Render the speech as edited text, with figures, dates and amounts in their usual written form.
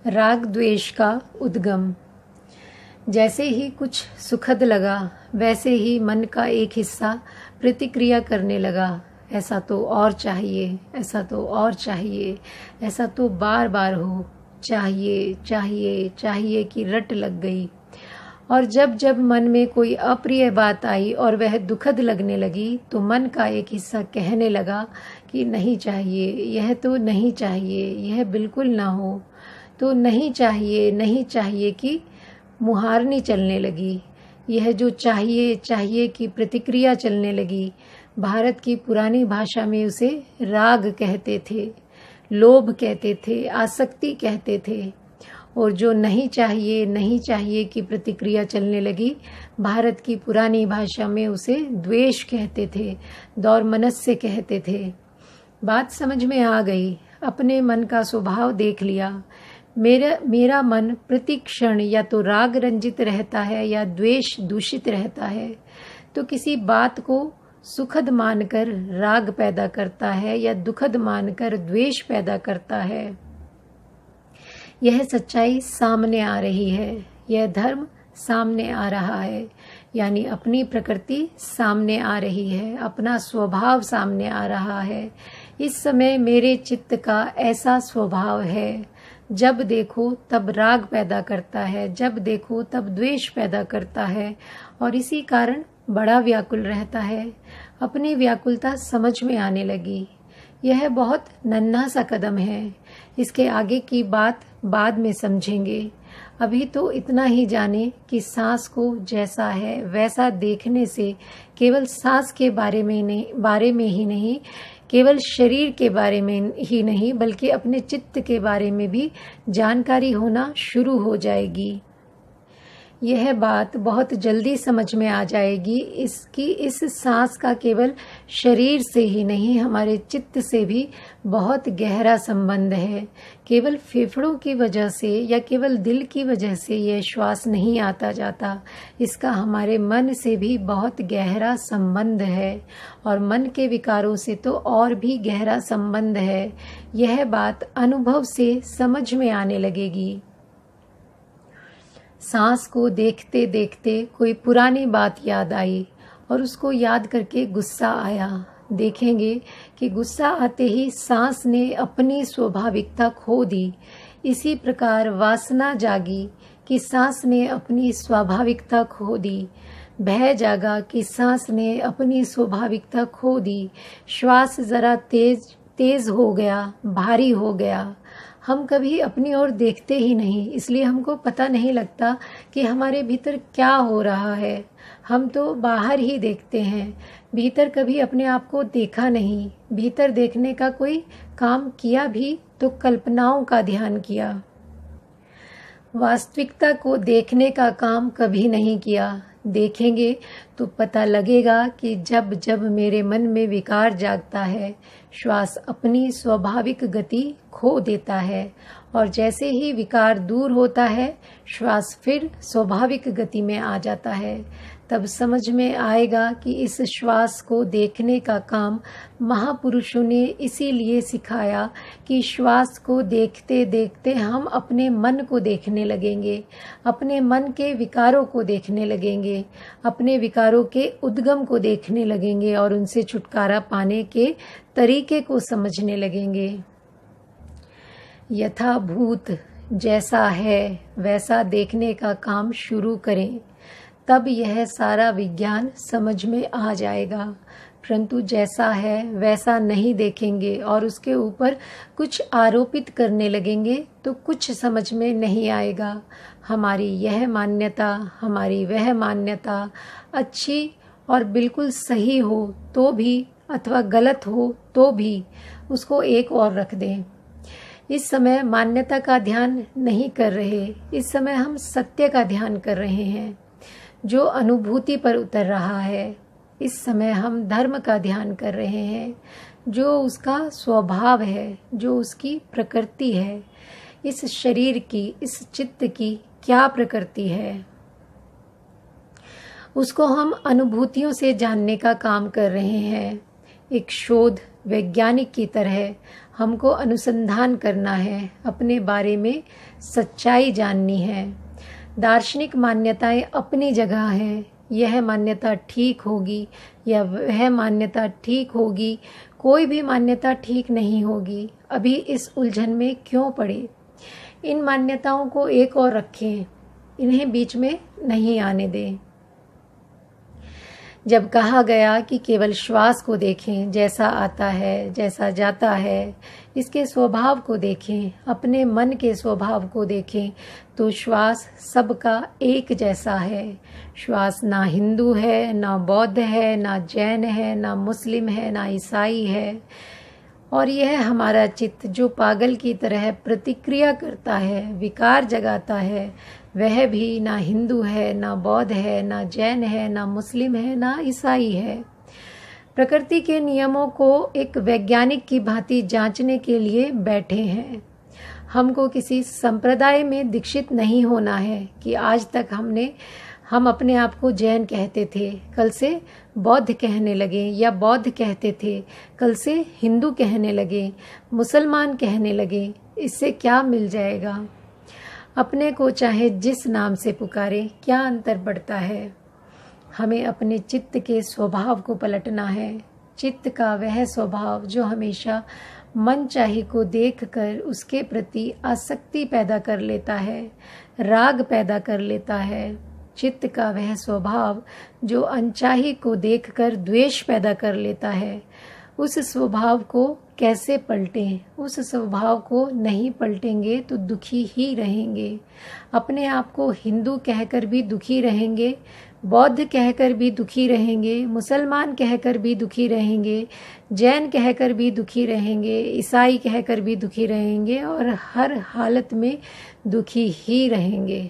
राग द्वेष का उद्गम। जैसे ही कुछ सुखद लगा वैसे ही मन का एक हिस्सा प्रतिक्रिया करने लगा, ऐसा तो और चाहिए, ऐसा तो और चाहिए, ऐसा तो बार बार हो, चाहिए चाहिए चाहिए की रट लग गई। और जब जब मन में कोई अप्रिय बात आई और वह दुखद लगने लगी तो मन का एक हिस्सा कहने लगा कि नहीं चाहिए, यह तो नहीं चाहिए, यह बिल्कुल ना हो, तो नहीं चाहिए नहीं चाहिए की मुहारनी चलने लगी। यह जो चाहिए चाहिए की प्रतिक्रिया चलने लगी, भारत की पुरानी भाषा में उसे राग कहते थे, लोभ कहते थे, आसक्ति कहते थे। और जो नहीं चाहिए की प्रतिक्रिया चलने लगी, भारत की पुरानी भाषा में उसे द्वेष कहते थे, दौर्मनस्य कहते थे। बात समझ में आ गई, अपने मन का स्वभाव देख लिया। मेरा मन प्रति क्षण या तो राग रंजित रहता है या द्वेष दूषित रहता है, तो किसी बात को सुखद मानकर राग पैदा करता है या दुखद मानकर द्वेष पैदा करता है। यह सच्चाई सामने आ रही है, यह धर्म सामने आ रहा है, यानी अपनी प्रकृति सामने आ रही है, अपना स्वभाव सामने आ रहा है। इस समय मेरे चित्त का ऐसा स्वभाव है, जब देखो तब राग पैदा करता है, जब देखो तब द्वेष पैदा करता है, और इसी कारण बड़ा व्याकुल रहता है। अपनी व्याकुलता समझ में आने लगी। यह बहुत नन्हा सा कदम है, इसके आगे की बात बाद में समझेंगे। अभी तो इतना ही जाने कि सांस को जैसा है वैसा देखने से केवल सांस के बारे में ही नहीं, केवल शरीर के बारे में ही नहीं, बल्कि अपने चित्त के बारे में भी जानकारी होना शुरू हो जाएगी। यह बात बहुत जल्दी समझ में आ जाएगी इस सांस का केवल शरीर से ही नहीं, हमारे चित्त से भी बहुत गहरा संबंध है। केवल फेफड़ों की वजह से या केवल दिल की वजह से यह श्वास नहीं आता जाता, इसका हमारे मन से भी बहुत गहरा संबंध है, और मन के विकारों से तो और भी गहरा संबंध है। यह बात अनुभव से समझ में आने लगेगी। सांस को देखते देखते कोई पुरानी बात याद आई और उसको याद करके गुस्सा आया। देखेंगे कि गुस्सा आते ही सांस ने अपनी स्वाभाविकता खो दी। इसी प्रकार वासना जागी कि सांस ने अपनी स्वाभाविकता खो दी। भय जागा कि सांस ने अपनी स्वाभाविकता खो दी। श्वास जरा तेज हो गया, भारी हो गया। हम कभी अपनी ओर देखते ही नहीं, इसलिए हमको पता नहीं लगता कि हमारे भीतर क्या हो रहा है। हम तो बाहर ही देखते हैं, भीतर कभी अपने आप को देखा नहीं। भीतर देखने का कोई काम किया भी तो कल्पनाओं का ध्यान किया, वास्तविकता को देखने का काम कभी नहीं किया। देखेंगे तो पता लगेगा कि जब जब मेरे मन में विकार जागता है, श्वास अपनी स्वाभाविक गति खो देता है, और जैसे ही विकार दूर होता है, श्वास फिर स्वाभाविक गति में आ जाता है। तब समझ में आएगा कि इस श्वास को देखने का काम महापुरुषों ने इसीलिए सिखाया कि श्वास को देखते देखते हम अपने मन को देखने लगेंगे, अपने मन के विकारों को देखने लगेंगे, अपने विकारों के उद्गम को देखने लगेंगे और उनसे छुटकारा पाने के तरीके को समझने लगेंगे। यथाभूत जैसा है वैसा देखने का काम शुरू करें, तब यह सारा विज्ञान समझ में आ जाएगा। परंतु जैसा है वैसा नहीं देखेंगे और उसके ऊपर कुछ आरोपित करने लगेंगे तो कुछ समझ में नहीं आएगा। हमारी यह मान्यता, हमारी वह मान्यता अच्छी और बिल्कुल सही हो तो भी अथवा गलत हो तो भी उसको एक और रख दें। इस समय मान्यता का ध्यान नहीं कर रहे, इस समय हम सत्य का ध्यान कर रहे हैं जो अनुभूति पर उतर रहा है। इस समय हम धर्म का ध्यान कर रहे हैं जो उसका स्वभाव है, जो उसकी प्रकृति है। इस शरीर की, इस चित्त की क्या प्रकृति है, उसको हम अनुभूतियों से जानने का काम कर रहे हैं। एक शोध वैज्ञानिक की तरह हमको अनुसंधान करना है, अपने बारे में सच्चाई जाननी है। दार्शनिक मान्यताएं अपनी जगह हैं, यह मान्यता ठीक होगी या वह मान्यता ठीक होगी, कोई भी मान्यता ठीक नहीं होगी। अभी इस उलझन में क्यों पड़े? इन मान्यताओं को एक और रखें, इन्हें बीच में नहीं आने दें। जब कहा गया कि केवल श्वास को देखें, जैसा आता है जैसा जाता है, इसके स्वभाव को देखें, अपने मन के स्वभाव को देखें, तो श्वास सबका एक जैसा है। श्वास ना हिंदू है, ना बौद्ध है, ना जैन है, ना मुस्लिम है, ना ईसाई है। और यह हमारा चित्त जो पागल की तरह प्रतिक्रिया करता है, विकार जगाता है, वह भी ना हिंदू है, ना बौद्ध है, ना जैन है, ना मुस्लिम है, ना ईसाई है। प्रकृति के नियमों को एक वैज्ञानिक की भांति जांचने के लिए बैठे हैं। हमको किसी संप्रदाय में दीक्षित नहीं होना है कि आज तक हम अपने आप को जैन कहते थे, कल से बौद्ध कहने लगे, या बौद्ध कहते थे, कल से हिंदू कहने लगे, मुसलमान कहने लगे। इससे क्या मिल जाएगा? अपने को चाहे जिस नाम से पुकारे, क्या अंतर पड़ता है? हमें अपने चित्त के स्वभाव को पलटना है। चित्त का वह स्वभाव जो हमेशा मन चाहे को देखकर उसके प्रति आसक्ति पैदा कर लेता है, राग पैदा कर लेता है। चित्त का वह स्वभाव जो अनचाही को देखकर द्वेष पैदा कर लेता है, उस स्वभाव को कैसे पलटें? उस स्वभाव को नहीं पलटेंगे तो दुखी ही रहेंगे। अपने आप को हिंदू कहकर भी दुखी रहेंगे, बौद्ध कहकर भी दुखी रहेंगे, मुसलमान कहकर भी दुखी रहेंगे, जैन कहकर भी दुखी रहेंगे, ईसाई कहकर भी दुखी रहेंगे, और हर हालत में दुखी ही रहेंगे।